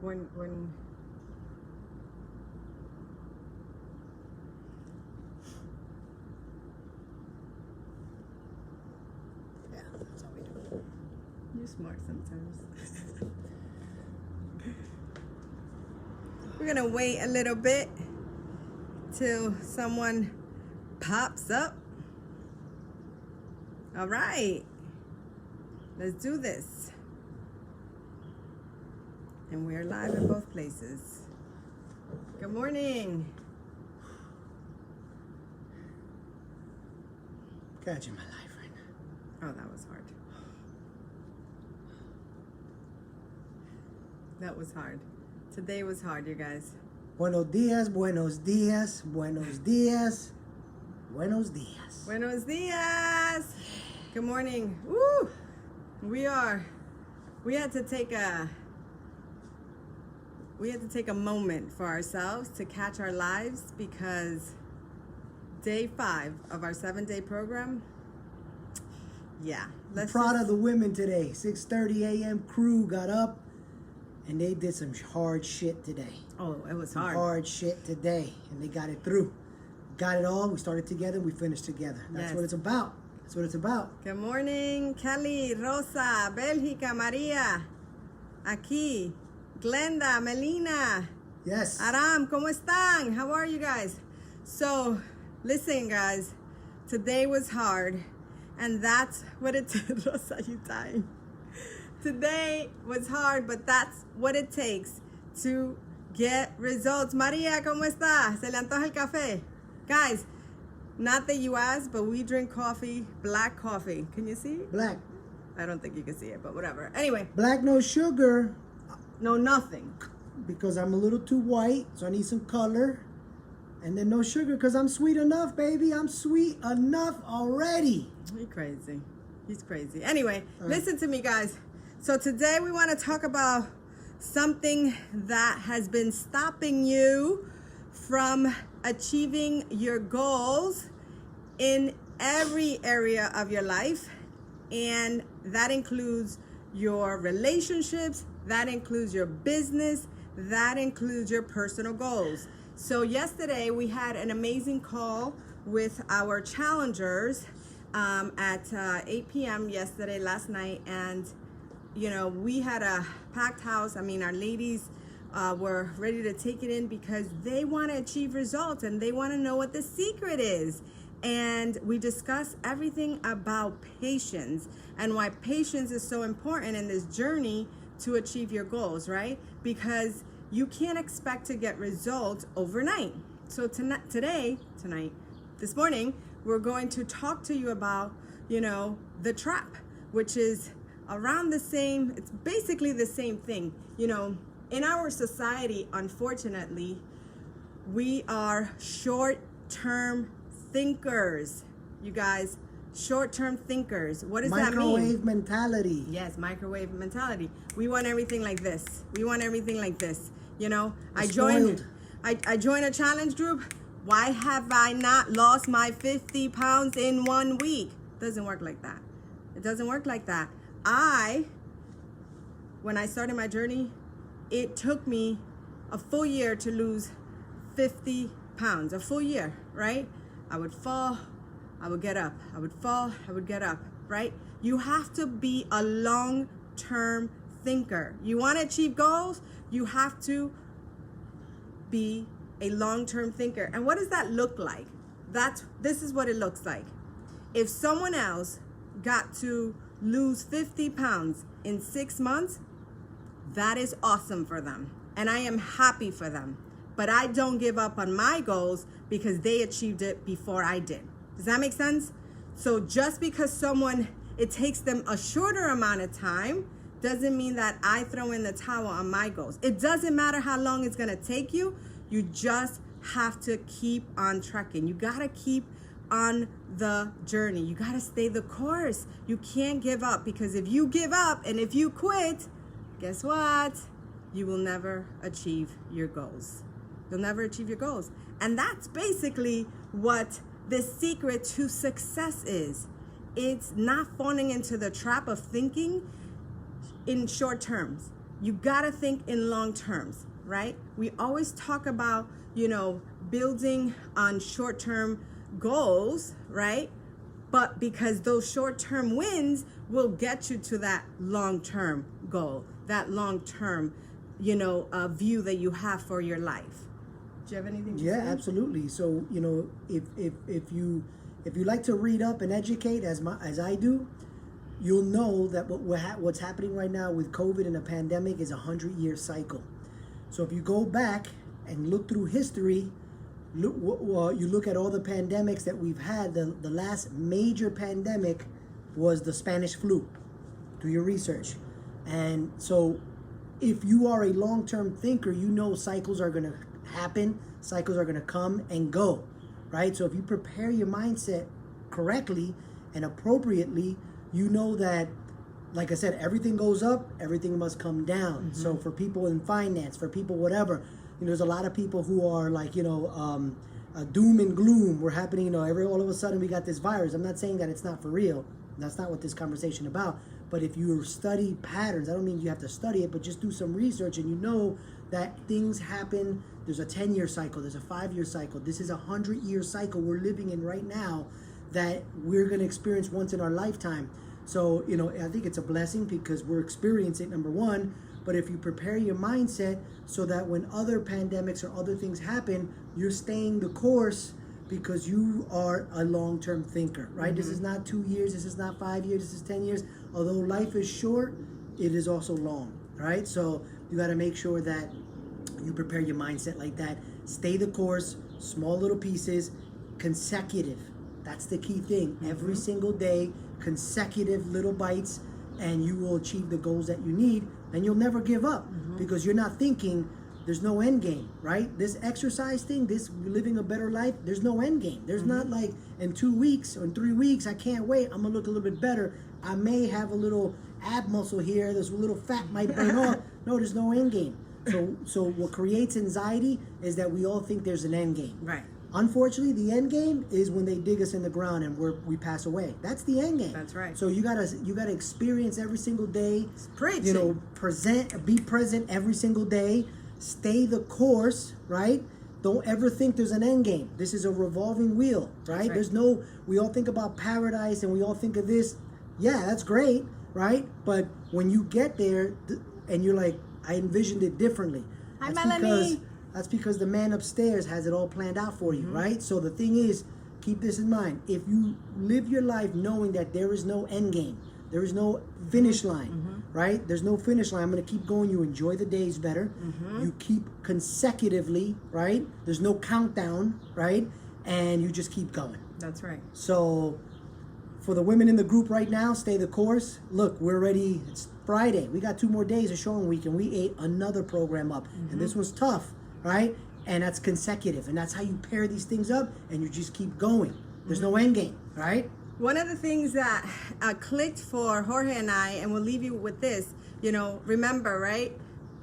when Yeah, that's how we do it. you're smart sometimes. We're gonna wait a little bit till someone pops up. All right, let's do this. And we're live in both places. Good morning. Catching my life right now. Oh, that was hard. That was hard. Today was hard, you guys. Buenos dias, buenos dias, buenos dias, buenos dias. Buenos dias. Good morning. Woo! We had to take a moment for ourselves to catch our lives because day 5 of our 7-day program. Yeah. I'm proud of the women today. 6:30 a.m. crew got up and they did some hard shit today. Oh, it was Some hard. hard shit today, and they got it through. Got it all. We started together. We finished together. That's Yes. what it's about. That's what it's about. Good morning, Kelly, Rosa, Bélgica, María, aquí, Glenda, Melina, Yes. Aram, ¿cómo están? How are you guys? So, listen, guys, today was hard, and that's what it Rosa, you dying. Today was hard, but that's what it takes to get results. María, ¿cómo está? ¿Se le antoja el café? Guys, not that you asked, but we drink coffee, black coffee. Can you see? Black. I don't think you can see it, but whatever. Anyway, Black, no sugar, no nothing. because I'm a little too white, so I need some color. And then no sugar, because I'm sweet enough, baby. I'm sweet enough already. He's crazy. He's crazy. Anyway, All right. listen to me, guys. So today we want to talk about something that has been stopping you from achieving your goals in every area of your life. And that includes your relationships, that includes your business, that includes your personal goals. So yesterday we had an amazing call with our challengers at 8 p.m. yesterday, last night, and you know, we had a packed house. I mean, our ladies were ready to take it in because they want to achieve results and they want to know what the secret is. And we discussed everything about patience and why patience is so important in this journey to achieve your goals, right? Because you can't expect to get results overnight. So this morning, we're going to talk to you about, you know, the trap, which is around the same, it's basically the same thing. You know, in our society, unfortunately, we are short-term thinkers. You guys, short-term thinkers. What does that mean? Microwave mentality. Yes, microwave mentality. We want everything like this. We want everything like this. You know, I joined a challenge group. Why have I not lost my 50 pounds in 1 week? Doesn't work like that. It doesn't work like that. When I started my journey, it took me a full year to lose 50 pounds, a full year, right? I would fall, I would get up. I would fall, I would get up, right? You have to be a long-term thinker. You want to achieve goals, you have to be a long-term thinker. And what does that look like? This is what it looks like. If someone else got to lose 50 pounds in 6 months, that is awesome for them. And I am happy for them. But I don't give up on my goals because they achieved it before I did. Does that make sense? So just because it takes them a shorter amount of time doesn't mean that I throw in the towel on my goals. It doesn't matter how long it's gonna take you. You just have to keep on trekking. You gotta keep on the journey. You gotta stay the course. You can't give up, because if you give up and if you quit, guess what? You will never achieve your goals. You'll never achieve your goals. And that's basically what the secret to success is. It's not falling into the trap of thinking in short terms. you got to think in long terms, right? We always talk about, building on short-term goals, right? But because those short-term wins will get you to that long-term goal, that long-term, view that you have for your life. Do you have anything to say? Yeah, absolutely. So, if you like to read up and educate as I do, you'll know that what's happening right now with COVID and the pandemic is a 100-year cycle. So if you go back and look through history, you look at all the pandemics that we've had. The last major pandemic was the Spanish flu. Do your research. And so if you are a long-term thinker, cycles are going to happen, cycles are going to come and go, right? So if you prepare your mindset correctly and appropriately, you know that, like I said, everything goes up, everything must come down. Mm-hmm. So for people in finance, for people whatever, there's a lot of people who are like, doom and gloom were happening, all of a sudden we got this virus. I'm not saying that it's not for real. That's not what this conversation about. But if you study patterns, I don't mean you have to study it, but just do some research and you know that things happen. There's a 10-year cycle, there's a 5-year cycle. This is a 100-year cycle we're living in right now that we're going to experience once in our lifetime. So, I think it's a blessing because we're experiencing it, number one. But if you prepare your mindset so that when other pandemics or other things happen, you're staying the course because you are a long-term thinker, right? Mm-hmm. This is not 2 years, this is not 5 years, this is 10 years. Although life is short, it is also long, right? So you got to make sure that you prepare your mindset like that. Stay the course, small little pieces, consecutive. That's the key thing. Mm-hmm. Every single day, consecutive little bites, and you will achieve the goals that you need, and you'll never give up because you're not thinking there's no end game, right? This exercise thing, this living a better life, there's no end game. There's not like in 2 weeks or in 3 weeks, I can't wait, I'm gonna look a little bit better. I may have a little ab muscle here, this little fat might burn off. No, there's no end game. So what creates anxiety is that we all think there's an end game. Right. Unfortunately, the end game is when they dig us in the ground and we pass away. That's the end game. That's right. So you gotta experience every single day. Preach. Be present every single day. Stay the course, right? Don't ever think there's an end game. This is a revolving wheel, right? We all think about paradise and we all think of this. Yeah, that's great, right? But when you get there and you're like, I envisioned it differently. Hi, Melanie. That's because the man upstairs has it all planned out for you, right? So the thing is, keep this in mind. If you live your life knowing that there is no end game, there is no finish line, right? There's no finish line. I'm going to keep going. You enjoy the days better. You keep consecutively, right? There's no countdown, right? And you just keep going. That's right. So for the women in the group right now, stay the course. Look, we're ready. It's Friday. We got 2 more days of showing week, and we ate another program up. And this was tough, right? And that's consecutive. And that's how you pair these things up, and you just keep going. There's no end game, right? One of the things that clicked for Jorge and I, and we'll leave you with this, remember, right?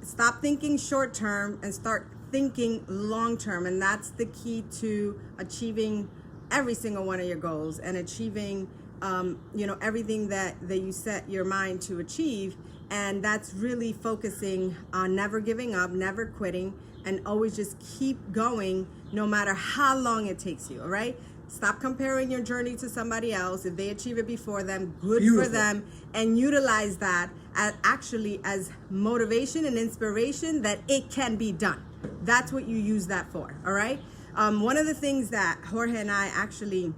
Stop thinking short term and start thinking long term. And that's the key to achieving every single one of your goals and achieving, everything that you set your mind to achieve. And that's really focusing on never giving up, never quitting, and always just keep going no matter how long it takes you, all right? Stop comparing your journey to somebody else. If they achieve it before them, good for them. And utilize that as motivation and inspiration that it can be done. That's what you use that for, all right? One of the things that Jorge and I actually,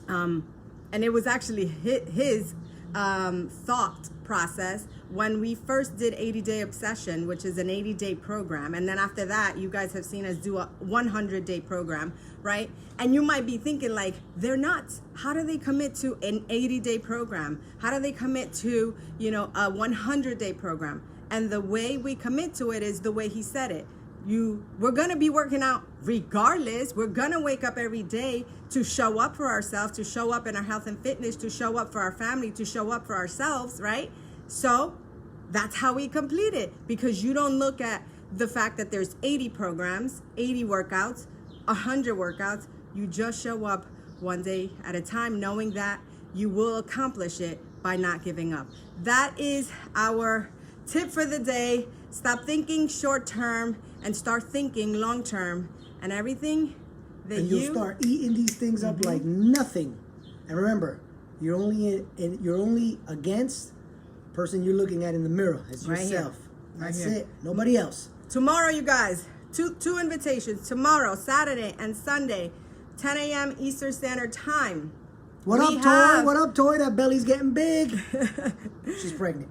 and it was actually his thought process when we first did 80-Day Obsession, which is an 80-day program. And then after that, you guys have seen us do a 100-day program, right? And you might be thinking like, they're nuts. How do they commit to an 80-day program? How do they commit to, a 100-day program? And the way we commit to it is the way he said it. We're going to be working out regardless. We're going to wake up every day to show up for ourselves, to show up in our health and fitness, to show up for our family, to show up for ourselves, right? So that's how we complete it, because you don't look at the fact that there's 80 programs, 80 workouts, 100 workouts. You just show up one day at a time, knowing that you will accomplish it by not giving up. That is our tip for the day: stop thinking short term and start thinking long term, and everything that and you'll start eating these things up like nothing. And remember, you're only against the person you're looking at in the mirror. It's Right yourself. here. That's Right here. it. Nobody else. Tomorrow, you guys, two invitations. Tomorrow, Saturday and Sunday, 10 a.m. Eastern Standard Time. What up, Toy? What up, Toy? That belly's getting big. She's pregnant.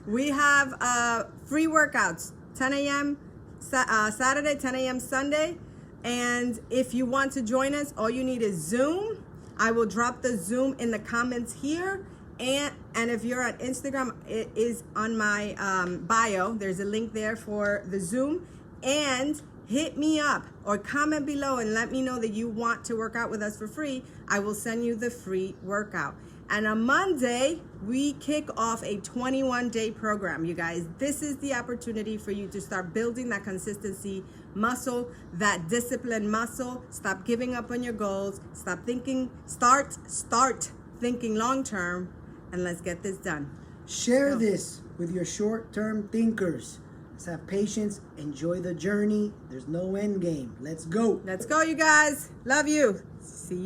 We have free workouts, 10 a.m. Saturday, 10 a.m. Sunday. And if you want to join us, all you need is Zoom. I will drop the Zoom in the comments here. And if you're on Instagram, it is on my bio. There's a link there for the Zoom. And hit me up or comment below and let me know that you want to work out with us for free. I will send you the free workout. And on Monday, we kick off a 21-day program, you guys. This is the opportunity for you to start building that consistency muscle, that discipline muscle. Stop giving up on your goals. Stop thinking, start thinking long-term, and let's get this done. Share this with your short-term thinkers. Let's have patience. Enjoy the journey. There's no end game. Let's go. Let's go, you guys. Love you. See you.